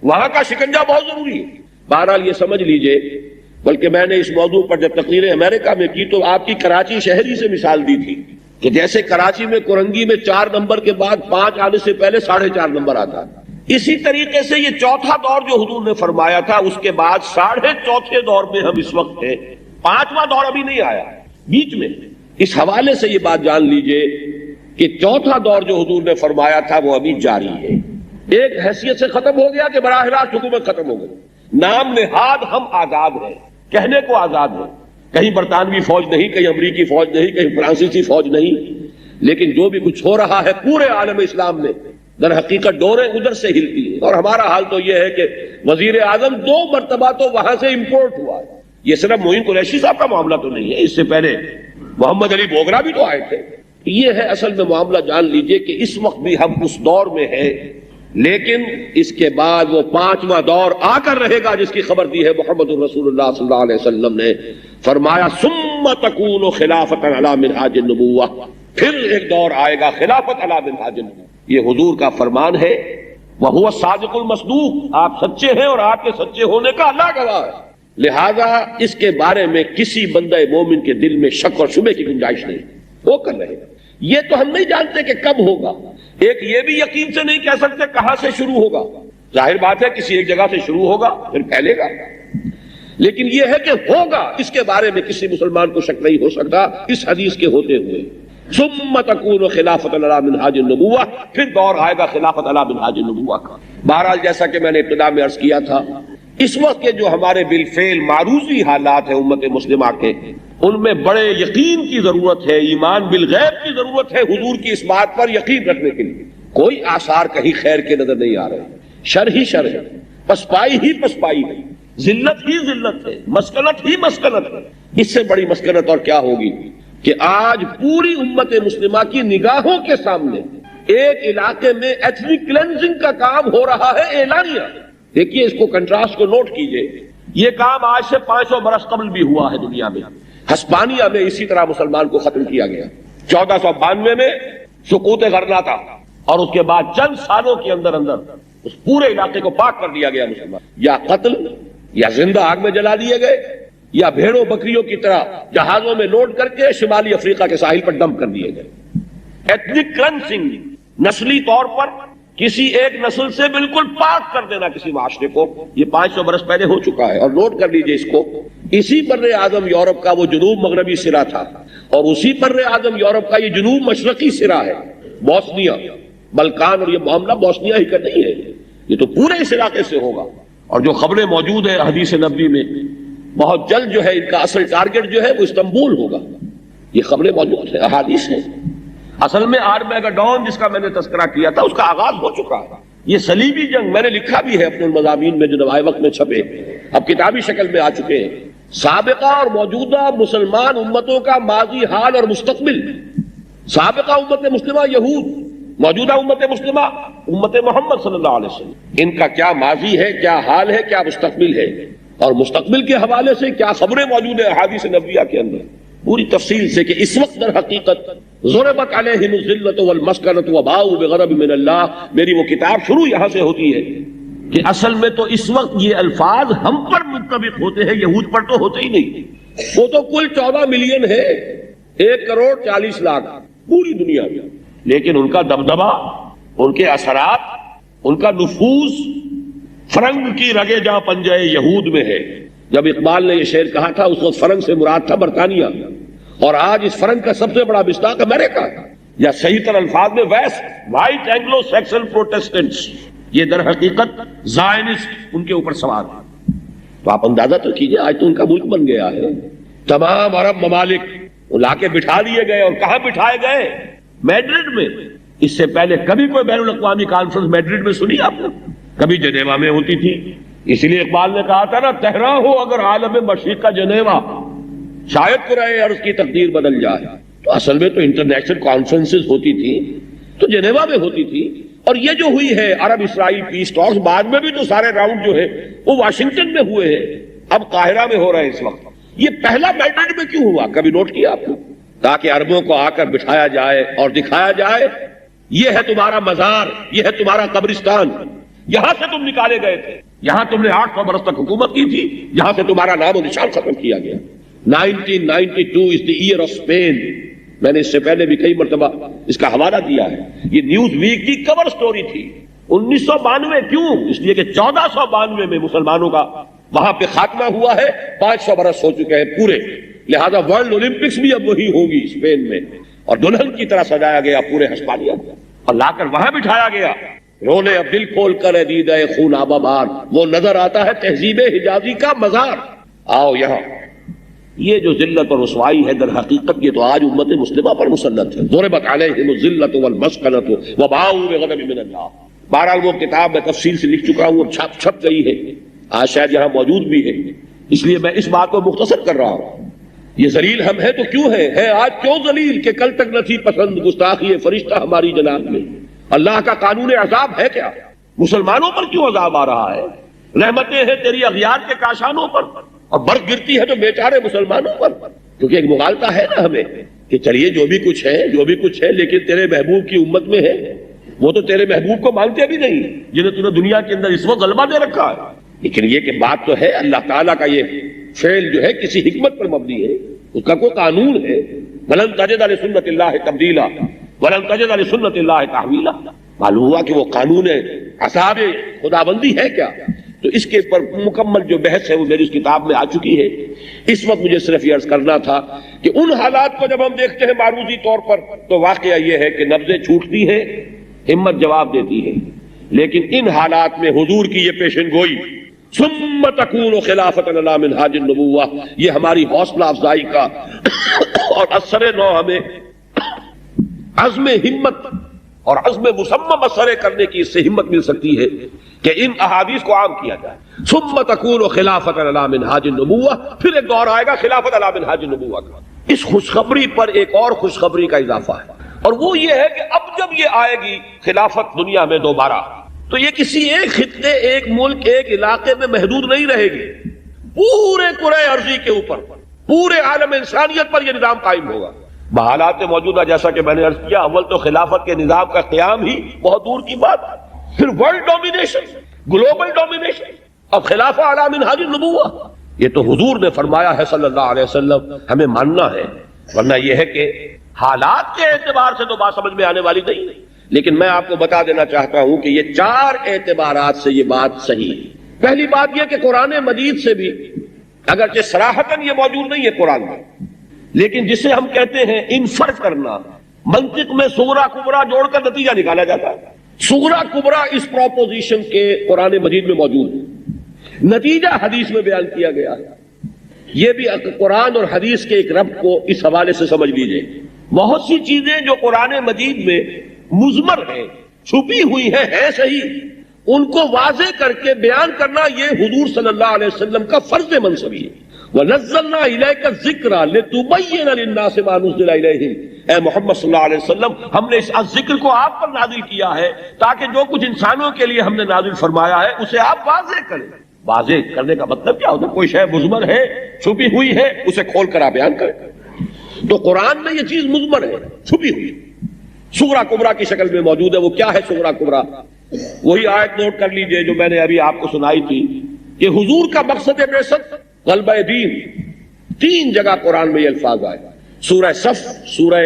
وہاں کا شکنجہ بہت ضروری ہے۔ بہرحال یہ سمجھ لیجئے، بلکہ میں نے اس موضوع پر جب تقریر امریکہ میں کی تو آپ کی کراچی شہری سے مثال دی تھی کہ جیسے کراچی میں کرنگی میں 4 نمبر کے بعد 5 آنے سے پہلے 4.5 نمبر آتا، اسی طریقے سے یہ چوتھا دور جو حضور نے فرمایا تھا اس کے بعد 4.5 دور میں ہم اس وقت ہیں، 5واں دور ابھی نہیں آیا بیچ میں۔ اس حوالے سے یہ بات جان لیجئے کہ چوتھا دور جو حضور نے فرمایا تھا وہ ابھی جاری ہے، ایک حیثیت سے ختم ہو گیا کہ براہ راست حکومت ختم ہو گئی، نام نہاد ہم آزاد ہیں، کہنے کو آزاد ہیں، کہیں برطانوی فوج نہیں، کہیں امریکی فوج نہیں، کہیں فرانسیسی فوج نہیں، لیکن جو بھی کچھ ہو رہا ہے پورے عالم اسلام میں در حقیقت ڈوریں ادھر سے ہلتی ہیں، اور ہمارا حال تو یہ ہے کہ وزیر اعظم 2 مرتبہ تو وہاں سے امپورٹ ہوا ہے۔ یہ صرف معین قریشی صاحب کا معاملہ تو نہیں ہے، اس سے پہلے محمد علی بوگرا بھی تو آئے تھے۔ یہ ہے اصل میں معاملہ، جان لیجئے کہ اس وقت بھی ہم اس دور میں ہیں، لیکن اس کے بعد وہ 5واں دور آ کر رہے گا جس کی خبر دی ہے محمد رسول اللہ صلی اللہ علیہ وسلم نے، فرمایا ثم تکون خلافۃ علی منہاج النبوہ، پھر ایک دور آئے گا خلافت علی منہاج النبوہ، یہ حضور کا فرمان ہے، وہو الصادق المصدوق، آپ سچے ہیں اور آپ کے سچے ہونے کا اللہ گواہ ہے، لہذا اس کے بارے میں کسی بندہ مومن کے دل میں شک اور شبہ کی گنجائش نہیں، وہ کر رہے گا۔ یہ تو ہم نہیں جانتے کہ کب ہوگا، ایک یہ بھی یقین سے نہیں کہہ سکتے کہاں سے شروع ہوگا، ظاہر بات ہے کسی ایک جگہ سے شروع ہوگا پھر پھیلے گا، لیکن یہ ہے کہ ہوگا، اس کے بارے میں کسی مسلمان کو شک نہیں ہو سکتا اس حدیث کے ہوتے ہوئے۔ ثم تکون خلافت علی منہاج النبوہ، پھر دور آئے گا خلافت علی منہاج النبوہ کا۔ بہرحال جیسا کہ میں نے ابتدا میں عرض کیا تھا، اس وقت کے جو ہمارے بالفعل معروضی حالات ہیں امت مسلمہ کے، ان میں بڑے یقین کی ضرورت ہے، ایمان بالغیب کی ضرورت ہے، حضور کی اس بات پر یقین رکھنے کے لیے کوئی آثار کہیں خیر کے نظر نہیں آ رہے، شر ہی شر ہے، پسپائی ہی پسپائی ہے، ذلت ہی ذلت ہے، مسکنت ہی مسکنت ہے۔ اس سے بڑی مسکنت اور کیا ہوگی کہ آج پوری امت مسلمہ کی نگاہوں کے سامنے ایک علاقے میں ایتھنک کلینزنگ کا کام ہو رہا ہے اعلانیہ۔ دیکھیے اس کو کنٹراسٹ کو نوٹ کیجئے، یہ کام آج سے 500 برس قبل بھی ہوا ہے دنیا میں، ہسپانیہ میں اسی طرح مسلمان کو ختم کیا گیا 1492 میں سقوط غرناطہ، اور اس کے بعد چند سالوں کے اندر اس پورے علاقے کو پاک کر دیا گیا مسلمان، یا قتل یا زندہ آگ میں جلا دیے گئے، یا بھیڑوں بکریوں کی طرح جہازوں میں لوڈ کر کے شمالی افریقہ کے ساحل پر ڈمپ کر دیے گئے۔ ایتھنک کلینزنگ، نسلی طور پر کسی ایک نسل سے بالکل پاک کر دینا کسی معاشرے کو، یہ 500 برس پہلے ہو چکا ہے، اور نوٹ کر لیجئے اس کو، اسی بر اعظم یورپ کا وہ جنوب مغربی سرا تھا، اور اسی بر اعظم یورپ کا یہ جنوب مشرقی سرا ہے، بوسنیا، بلکان، اور یہ معاملہ بوسنیا ہی کا نہیں ہے، یہ تو پورے اس علاقے سے ہوگا، اور جو خبریں موجود ہیں حدیث نبوی میں، بہت جلد جو ہے ان کا اصل ٹارگٹ جو ہے وہ استنبول ہوگا، یہ خبریں موجود ہیں، احادیث ہیں۔ اصل میں آرمیگڈون جس کا میں نے تذکرہ کیا تھا اس کا آغاز ہو چکا ہے، یہ صلیبی جنگ میں نے لکھا بھی ہے اپنے مضامین میں جو نوائے وقت میں چھپے، اب کتابی شکل میں آ چکے ہیں، سابقہ اور موجودہ مسلمان امتوں کا ماضی، حال اور مستقبل، سابقہ امت مسلمہ یہود، موجودہ امت مسلمہ امت محمد صلی اللہ علیہ وسلم، ان کا کیا ماضی ہے، کیا حال ہے، کیا مستقبل ہے، اور مستقبل کے حوالے سے کیا خبریں موجود ہیں احادیث نبویہ کے اندر پوری تفصیل سے، کہ اس وقت در حقیقت ضربت علیہم الذلۃ والمسکنۃ وباؤوا بغضب من اللہ، میری وہ کتاب شروع یہاں سے ہوتی ہے کہ اصل میں تو اس وقت یہ الفاظ ہم پر منطبق ہوتے ہیں، یہود پر تو ہوتے ہی نہیں، وہ تو کل 14 ملین ہے، 1 کروڑ 40 لاکھ پوری دنیا میں، لیکن ان کا دبدبہ، ان کے اثرات، ان کا نفوذ فرنگ کی رگے جہاں پنجے یہود میں ہے، جب اقبال نے یہ شعر کہا تھا اس وقت فرنگ سے مراد تھا برطانیہ، اور آج اس فرنگ کا سب سے بڑا مصداق امریکہ، یا صحیح تر الفاظ میں west, white Anglo Saxon Protestants, یہ در حقیقت زائنسٹ ان کے اوپر سوار ہے۔ تو آپ اندازہ تو کیجئے، آج تو ان کا ملک بن گیا ہے، تمام عرب ممالک لا کے بٹھا دیے گئے، اور کہاں بٹھائے گئے؟ میڈرڈ میں۔ اس سے پہلے کبھی کوئی بین الاقوامی کانفرنس میڈرڈ میں سنی آپ نے؟ کبھی جنیوا میں ہوتی تھی۔ اس لیے اقبال نے کہا تھا نا، تہران ہو اگر عالم مشرق کا جنیوا، شاید قرائے عرض کی تقدیر بدل جائے۔ تو اصل میں تو انٹرنیشنل کانفرنسز ہوتی تھی تو جنیوا میں ہوتی تھی، اور یہ جو ہوئی ہے عرب اسرائیل پیس ٹاکس، بعد میں بھی تو سارے راؤنڈ جو ہے وہ واشنگٹن میں ہوئے ہیں، اب قاہرہ میں ہو رہے ہیں اس وقت۔ یہ پہلا میڈرڈ میں کیوں ہوا؟ کبھی نوٹ کیا آپ نے؟ تاکہ عربوں کو آ کر بٹھایا جائے اور دکھایا جائے یہ ہے تمہارا مزار، یہ ہے تمہارا قبرستان، یہاں سے تم نکالے گئے تھے، یہاں تم نے 800 برس تک حکومت کی تھی، یہاں سے تمہارا نام و نشان ختم کیا گیا۔ 1992 is the year of Spain۔ میں نے اس سے پہلے بھی کئی مرتبہ اس کا حوالہ دیا ہے، یہ نیوز ویک کی کور سٹوری تھی۔ 1992 کیوں؟ اس لیے کہ 1492 میں مسلمانوں کا وہاں پہ خاتمہ ہوا ہے، 500 برس ہو چکے ہیں پورے، لہذا ورلڈ اولمپکس بھی اب وہی ہوگی اسپین میں، اور دلہن کی طرح سجایا گیا پورے ہسپانیہ کو، اور لا کر وہاں بٹھایا گیا۔ رونے اب دل کھول کر اے دیدہ خون آبا بار، وہ نظر آتا ہے تہذیب حجازی کا مزار۔ آؤ یہاں۔ یہ جو ذلت اور رسوائی ہے در حقیقت یہ تو آج امت مسلمہ پر مسلط ہے۔ ضربت علیہم الذلۃ والمسکنۃ وباؤوا بغضب من اللہ۔ بہرحال وہ کتاب میں تفصیل سے لکھ چکا ہوں، اب چھپ گئی ہے، آج شاید یہاں موجود بھی ہے، اس لیے میں اس بات کو مختصر کر رہا ہوں۔ یہ ذلیل ہم ہے تو کیوں ہے آج کیوں ذلیل کہ کل تک نہ تھی پسند گستاخی فرشتہ ہماری جناب میں؟ اللہ کا قانون عذاب ہے کیا؟ مسلمانوں پر کیوں عذاب آ رہا ہے؟ رحمتیں ہیں تیری اغیار کے کاشانوں پر، اور برف گرتی ہے تو بیچارے مسلمانوں پر، کیونکہ ایک مغالطہ ہے نا ہمیں کہ چلیے جو بھی کچھ ہے لیکن تیرے محبوب کی امت میں ہے، وہ تو تیرے محبوب کو مانتے بھی نہیں جنہیں تو نے دنیا کے اندر اس وقت غلبہ دے رکھا ہے۔ لیکن یہ کہ بات تو ہے اللہ تعالیٰ کا یہ فعل جو ہے کسی حکمت پر مبنی ہے، اس کا کوئی قانون ہے۔ وَلَن تَجِدَ لِسُنَّتِ اللَّهِ تَبْدِيلًا وَلَن تَجِدَ لِسُنَّتِ اللَّهِ تَحْوِيلًا۔ معلوم ہوا کہ وہ قانون عذاب خدابندی ہے کیا؟ تو اس کے پر مکمل جو بحث ہے وہ میری اس کتاب میں آ چکی ہے۔ اس وقت مجھے صرف یہ عرض کرنا تھا کہ ان حالات کو جب ہم دیکھتے ہیں معروضی طور پر تو واقعہ یہ ہے کہ نبضیں چھوٹتی ہیں، ہمت جواب دیتی ہے، لیکن ان حالات میں حضور کی یہ پیشن گوئی ثم تکون خلافۃ علی منہاج النبوہ، یہ ہماری حوصلہ افزائی کا اور اثر نو ہمیں عزم ہمت اور عزم مصمم اثر کرنے کی اس سے ہمت مل سکتی ہے کہ ان احادیث کو عام کیا جائے۔ ثم تکون خلافۃ علی منہاج النبوہ، پھر ایک دور آئے گا خلافت علی منہاج النبوہ کا۔ اس خوشخبری پر ایک اور خوشخبری کا اضافہ ہے، اور وہ یہ ہے کہ اب جب یہ آئے گی خلافت دنیا میں دوبارہ، تو یہ کسی ایک خطے، ایک ملک، ایک علاقے میں محدود نہیں رہے گی، پورے کرۂ ارضی کے اوپر، پورے عالم انسانیت پر یہ نظام قائم ہوگا۔ بحالات موجودہ جیسا کہ میں نے عرض کیا، اول تو خلافت کے نظام کا قیام ہی بہت دور کی بات، پھر ورلڈ ڈومینیشن، گلوبل ڈومینیشن، اب خلافہ علی منہاج النبوہ۔ یہ تو حضور نے فرمایا ہے صلی اللہ علیہ وسلم، ہمیں ماننا ہے، ورنہ یہ ہے کہ حالات کے اعتبار سے تو بات سمجھ میں آنے والی نہیں۔ لیکن میں آپ کو بتا دینا چاہتا ہوں کہ یہ 4 اعتبارات سے یہ بات صحیح ہے۔ پہلی بات یہ کہ قرآن مجید سے بھی اگرچہ صراحتاً یہ موجود نہیں ہے قرآن میں، لیکن جسے ہم کہتے ہیں انفر کرنا، منطق میں صغرا کبرا جوڑ کر نتیجہ نکالا جاتا ہے، صغرا کبرا اس پروپوزیشن کے قرآن مجید میں موجود ہے، نتیجہ حدیث میں بیان کیا گیا ہے۔ یہ بھی قرآن اور حدیث کے ایک ربط کو اس حوالے سے سمجھ لیجئے۔ بہت سی چیزیں جو قرآن مجید میں مضمر ہیں، چھپی ہوئی ہیں صحیح، ان کو واضح کر کے بیان کرنا یہ حضور صلی اللہ علیہ وسلم کا فرض منصبی ہے۔ وَنَزَّلْنَا إِلَيْكَ الذِّكْرَ لِتُبَيِّنَ لِلنَّاسِ مَا نُزِّلَ إِلَيْهِمْ۔ اے محمد صلی اللہ علیہ وسلم، ہم نے اس ذکر کو آپ پر نازل کیا ہے تاکہ جو کچھ انسانوں کے لیے ہم نے نازل فرمایا ہے اسے آپ واضح کریں۔ واضح کرنے کا مطلب کیا ہوتا ہے؟ کوئی شے مضمر ہے، چھپی ہوئی ہے، اسے کھول کر آپ بیان کریں۔ تو قرآن میں یہ چیز مضمر ہے، چھپی ہوئی ہے، صغرا کبرا کی شکل میں موجود ہے۔ وہ کیا ہے صغرا کبرا؟ وہی آیت نوٹ کر لیجئے جو میں نے ابھی آپ کو سنائی تھی کہ حضور کا مقصد بعثت غلبہ دین۔ 3 جگہ قرآن میں یہ الفاظ آئے، سورہ صف، سورہ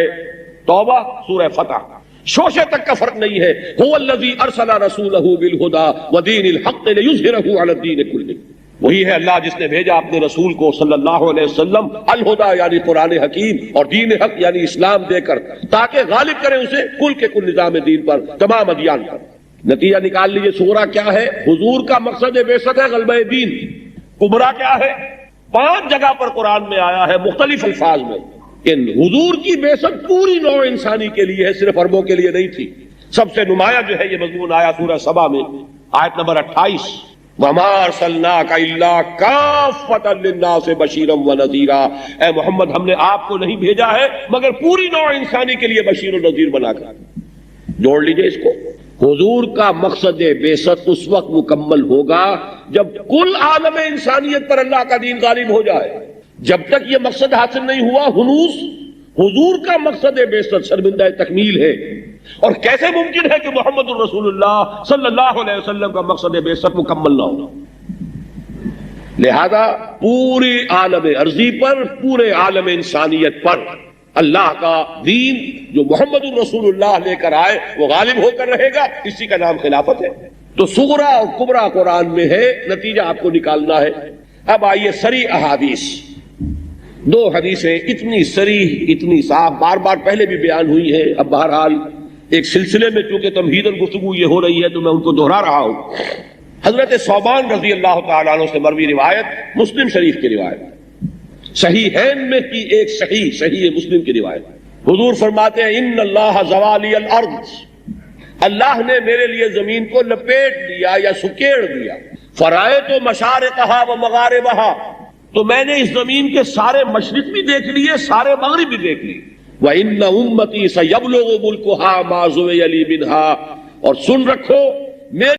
توبہ، سورہ فتح۔ شوشے تک کا فرق نہیں ہے۔ هو الذی ارسل رسولہ بالہدی ودین الحق لیظہرہ علی الدین کلہ۔ وہی ہے اللہ جس نے بھیجا اپنے رسول کو صلی اللہ علیہ وسلم الہدا یعنی قرآن حکیم اور دین حق یعنی اسلام دے کر، تاکہ غالب کرے اسے کل کے کل نظام دین پر، تمام ادیان پر۔ نتیجہ نکال لیجیے صغرا کیا ہے؟ حضور کا مقصد بعثت ہے غلبہ دین۔ کبرا کیا ہے؟ 5 جگہ پر قرآن میں آیا ہے مختلف الفاظ میں کہ حضور کی بعثت پوری نوع انسانی کے لیے ہے، صرف عربوں کے لیے نہیں تھی۔ سب سے نمایاں جو ہے یہ مضمون آیا سورہ سبا میں، آیت نمبر 28، وَمَا أَرْسَلْنَاكَ إِلَّا كَافَّةً لِلنَّاسِ بَشِيرًا وَنَذِيرًا، اے محمد ہم نے آپ کو نہیں بھیجا ہے مگر پوری نوع انسانی کے لیے بشیر و نذیر بنا کر۔ جوڑ لیجئے اس کو، حضور کا مقصد بعثت اس وقت مکمل ہوگا جب کل عالم انسانیت پر اللہ کا دین غالب ہو جائے۔ جب تک یہ مقصد حاصل نہیں ہوا، ہنوز حضور کا مقصد بعثت شرمندہ تکمیل ہے۔ اور کیسے ممکن ہے کہ محمد الرسول اللہ صلی اللہ علیہ وسلم کا مقصد بعثت مکمل نہ ہو؟ لہذا پورے عالم ارضی پر، پورے عالم انسانیت پر اللہ کا دین جو محمد الرسول اللہ لے کر آئے وہ غالب ہو کر رہے گا، اسی کا نام خلافت ہے۔ تو صغرا اور کبرا قرآن میں ہے، نتیجہ آپ کو نکالنا ہے۔ اب آئیے صریح احادیث، 2 حدیثیں اتنی صریح، اتنی صاف، بار بار پہلے بھی بیان ہوئی ہے، اب بہرحال ایک سلسلے میں چونکہ تمہیداً گفتگو یہ ہو رہی ہے تو میں ان کو دہرا رہا ہوں۔ حضرت ثوبان رضی اللہ تعالیٰ عنہ سے مروی روایت، مسلم شریف کی روایت، صحیحین میں کی ایک صحیح مسلم کی روایت۔ حضور فرماتے ہیں ان اللہ زوالی الارض، اللہ نے میرے لیے زمین کو لپیٹ دیا یا سکیڑ دیا، فرائض مشارقہا و مغاربہا، تو میں نے اس زمین کے سارے مشرق بھی دیکھ لیے، سارے مغرب بھی دیکھ لیے۔ وَإِنَّ أُمَّتِي سَيَبْلُغُ مُلْكُهَا مَا زُوِيَ لِي مِنْهَا، اور سن رکھو میری